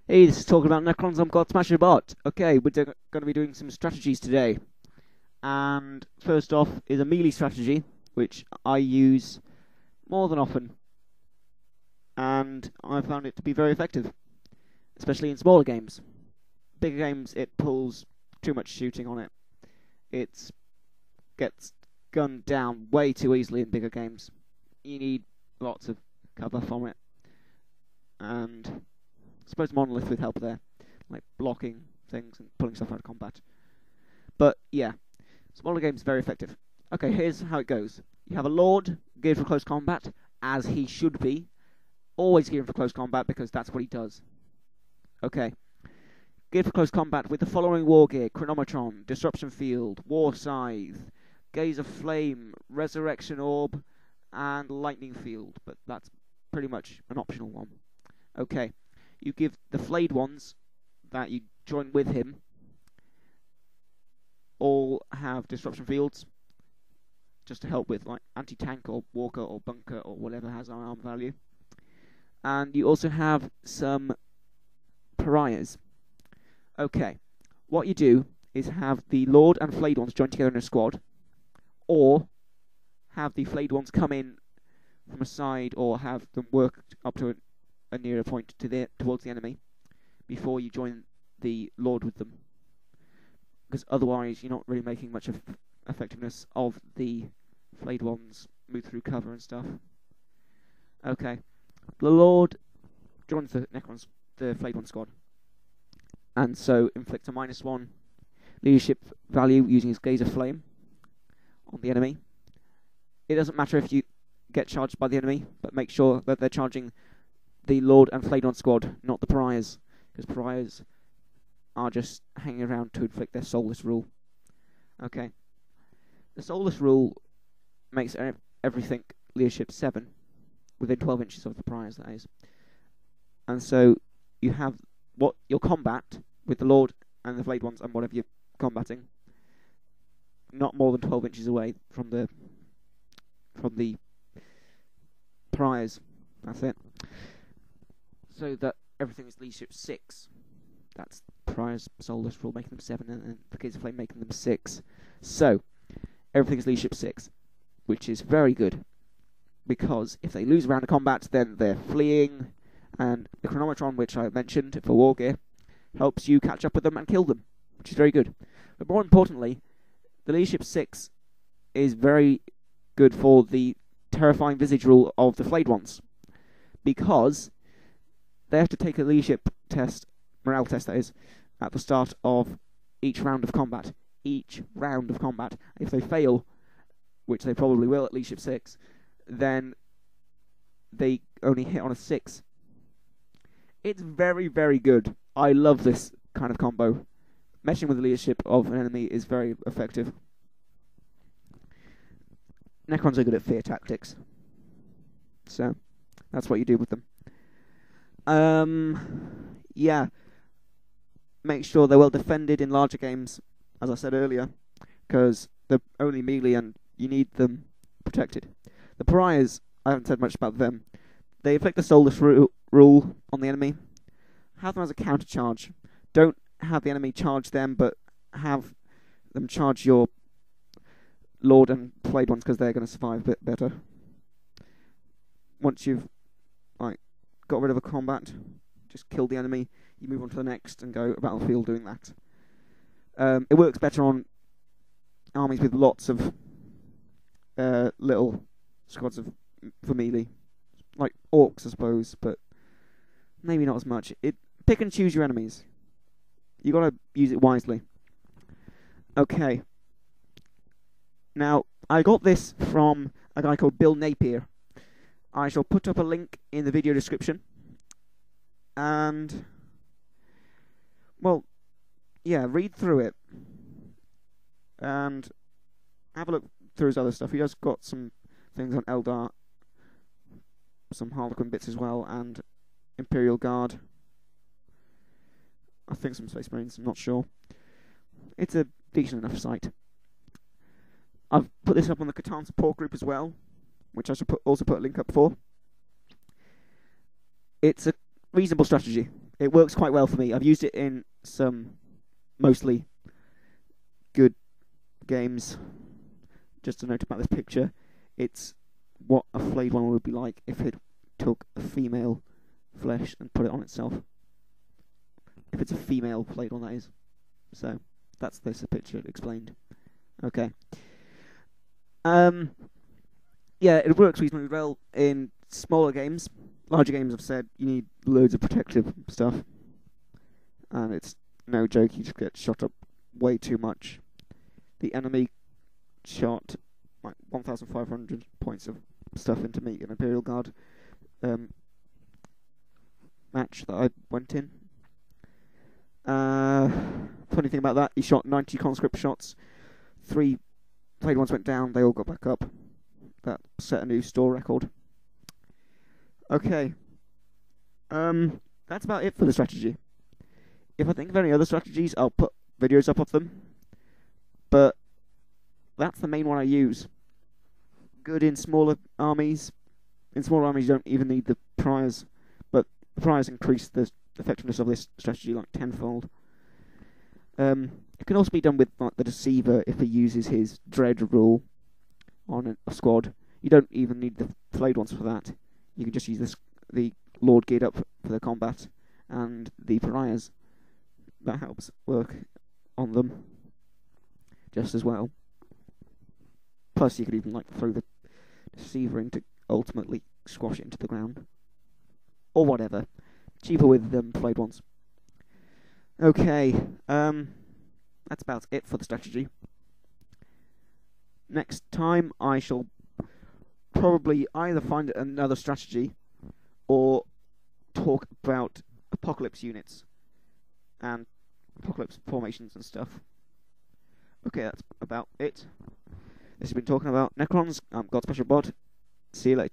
Hey, this is talking about Necrons. I'm God Smasher Bot. Okay, we're going to be doing some strategies today. And first off is a melee strategy, which I use more than often. And I found it to be very effective, especially in smaller games. Bigger games, it pulls too much shooting on it. It gets gunned down way too easily in bigger games. You need lots of cover from it. And I suppose Monolith with help there, like blocking things and pulling stuff out of combat. But yeah, smaller games very effective. Okay, here's how it goes. You have a Lord geared for close combat, as he should be. Always geared for close combat because that's what he does. Okay. Geared for close combat with the following war gear: Chronometron, Disruption Field, War Scythe, Gaze of Flame, Resurrection Orb, and Lightning Field. But that's pretty much an optional one. Okay. You give the flayed ones that you join with him all have disruption fields, just to help with like anti-tank or walker or bunker or whatever has an arm value. And you also have some pariahs. Okay, what you do is have the Lord and flayed ones join together in a squad, or have the flayed ones come in from a side, or have them work up to a nearer point to towards the enemy before you join the Lord with them, because otherwise you're not really making much of effectiveness of the flayed ones move through cover and stuff. Okay, the Lord joins the Necrons, the flayed one squad, and so inflicts a -1 leadership value using his Gaze of Flame on the enemy. It doesn't matter if you get charged by the enemy, but make sure that they're charging the Lord and flayed one squad, not the pariahs, because pariahs are just hanging around to inflict their soulless rule. Okay, the soulless rule makes everything leadership 7 within 12 inches of the pariahs, that is. And so you have what you'll combat with the Lord and the flayed ones and whatever you're combating, not more than 12 inches away from the pariahs. That's it. So that everything is leadership 6. That's pariahs soulless rule making them 7, and the Gaze of Flame making them 6. So everything is leadership 6, which is very good, because if they lose a round of combat, then they're fleeing, and the Chronometron, which I mentioned for war gear, helps you catch up with them and kill them, which is very good. But more importantly, the leadership 6 is very good for the terrifying visage rule of the flayed ones, because they have to take a leadership test, morale test that is, at the start of each round of combat. Each round of combat. If they fail, which they probably will at leadership 6, then they only hit on a 6. It's very, very good. I love this kind of combo. Meshing with the leadership of an enemy is very effective. Necrons are good at fear tactics, so that's what you do with them. Yeah. Make sure they're well defended in larger games, as I said earlier, because they're only melee and you need them protected. The pariahs, I haven't said much about them. They inflict the soulless rule on the enemy. Have them as a counter charge. Don't have the enemy charge them, but have them charge your Lord and flayed ones, because they're going to survive a bit better. Once you've got rid of a combat, just kill the enemy, you move on to the next and go battlefield doing that. It works better on armies with lots of little squads for melee, like orcs, I suppose, but maybe not as much. Pick and choose your enemies. You got to use it wisely. Okay. Now, I got this from a guy called Bill Napier. I shall put up a link in the video description. And, well, yeah, read through it. And have a look through his other stuff. He has got some things on Eldar, some Harlequin bits as well, and Imperial Guard. I think some Space Marines, I'm not sure. It's a decent enough site. I've put this up on the Catan support group as well, which I should also put a link up for. It's a reasonable strategy. it works quite well for me. I've used it in some mostly good games. Just a note about this picture. It's what a flayed one would be like if it took a female flesh and put it on itself. If it's a female flayed one, that is. So, that's this picture explained. Okay. Yeah, it works reasonably well in smaller games. Larger games, I've said, you need loads of protective stuff. And it's no joke, you just get shot up way too much. The enemy shot like 1,500 points of stuff into me in Imperial Guard match that I went in. Funny thing about that, he shot 90 conscript shots. 3 played ones went down, they all got back up. That set a new store record. Okay. That's about it for the strategy. If I think of any other strategies, I'll put videos up of them. But that's the main one I use. Good in smaller armies. In smaller armies, you don't even need the priors. But the priors increase the effectiveness of this strategy like tenfold. It can also be done with like the Deceiver if he uses his Dread rule on a squad. You don't even need the flayed ones for that. You can just use the Lord geared up for the combat and the pariahs. That helps work on them just as well. Plus, you could even like throw the Deceiver in to ultimately squash it into the ground, or whatever. Cheaper with flayed ones. Okay, that's about it for the strategy. Next time, I shall probably either find another strategy or talk about apocalypse units and apocalypse formations and stuff. Okay, that's about it. This has been talking about Necrons. I'm God Special Bod. See you later.